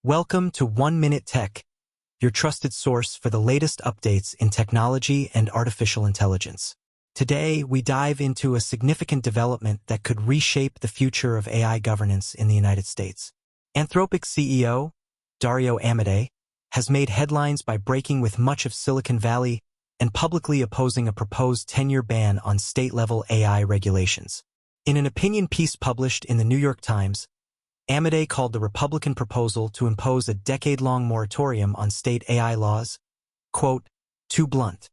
Welcome to 1 Minute Tech, your trusted source for the latest updates in technology and artificial intelligence. Today, we dive into a significant development that could reshape the future of AI governance in the United States. Anthropic CEO Dario Amodei has made headlines by breaking with much of Silicon Valley and publicly opposing a proposed 10-year ban on state-level AI regulations. In an opinion piece published in the New York Times, Amodei called the Republican proposal to impose a decade-long moratorium on state AI laws, quote, too blunt.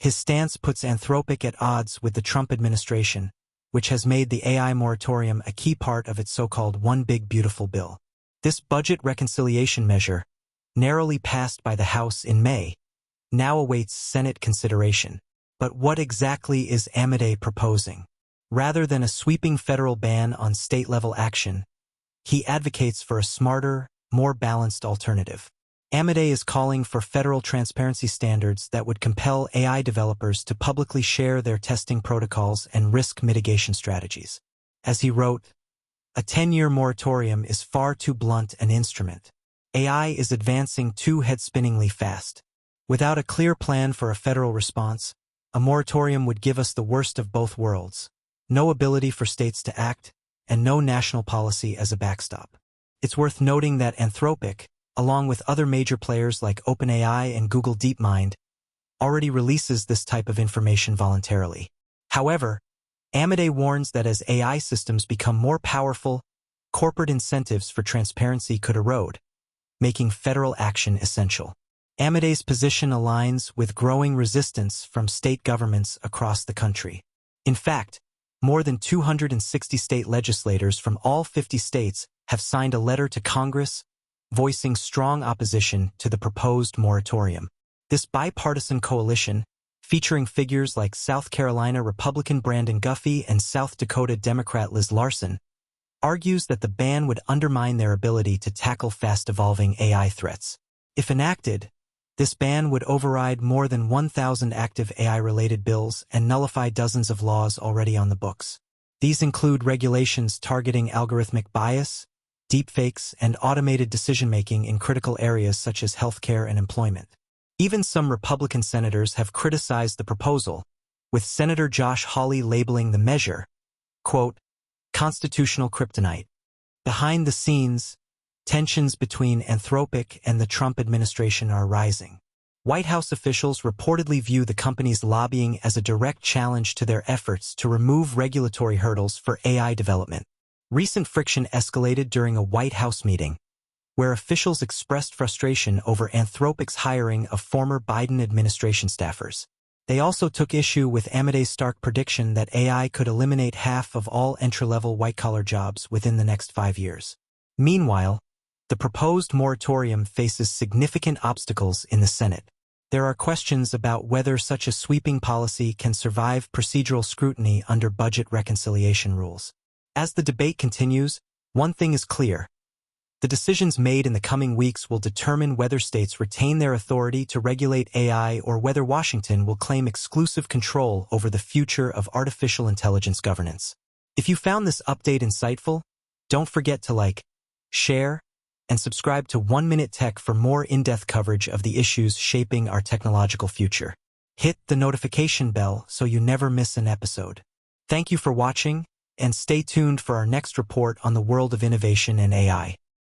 His stance puts Anthropic at odds with the Trump administration, which has made the AI moratorium a key part of its so-called One Big Beautiful Bill. This budget reconciliation measure, narrowly passed by the House in May, now awaits Senate consideration. But what exactly is Amodei proposing? Rather than a sweeping federal ban on state-level action, he advocates for a smarter, more balanced alternative. Amodei is calling for federal transparency standards that would compel AI developers to publicly share their testing protocols and risk mitigation strategies. As he wrote, a 10-year moratorium is far too blunt an instrument. AI is advancing too head-spinningly fast. Without a clear plan for a federal response, a moratorium would give us the worst of both worlds. No ability for states to act, and no national policy as a backstop. It's worth noting that Anthropic, along with other major players like OpenAI and Google DeepMind, already releases this type of information voluntarily. However, Amodei warns that as AI systems become more powerful, corporate incentives for transparency could erode, making federal action essential. Amodei's position aligns with growing resistance from state governments across the country. In fact, more than 260 state legislators from all 50 states have signed a letter to Congress voicing strong opposition to the proposed moratorium. This bipartisan coalition, featuring figures like South Carolina Republican Brandon Guffey and South Dakota Democrat Liz Larson, argues that the ban would undermine their ability to tackle fast-evolving AI threats. If enacted, this ban would override more than 1,000 active AI-related bills and nullify dozens of laws already on the books. These include regulations targeting algorithmic bias, deepfakes, and automated decision-making in critical areas such as healthcare and employment. Even some Republican senators have criticized the proposal, with Senator Josh Hawley labeling the measure, quote, constitutional kryptonite. Behind the scenes, tensions between Anthropic and the Trump administration are rising. White House officials reportedly view the company's lobbying as a direct challenge to their efforts to remove regulatory hurdles for AI development. Recent friction escalated during a White House meeting, where officials expressed frustration over Anthropic's hiring of former Biden administration staffers. They also took issue with Amodei's stark prediction that AI could eliminate half of all entry-level white-collar jobs within the next 5 years. Meanwhile, the proposed moratorium faces significant obstacles in the Senate. There are questions about whether such a sweeping policy can survive procedural scrutiny under budget reconciliation rules. As the debate continues, one thing is clear. The decisions made in the coming weeks will determine whether states retain their authority to regulate AI or whether Washington will claim exclusive control over the future of artificial intelligence governance. If you found this update insightful, don't forget to like, share, and subscribe to 1 Minute Tech for more in-depth coverage of the issues shaping our technological future. Hit the notification bell so you never miss an episode. Thank you for watching, and stay tuned for our next report on the world of innovation and AI.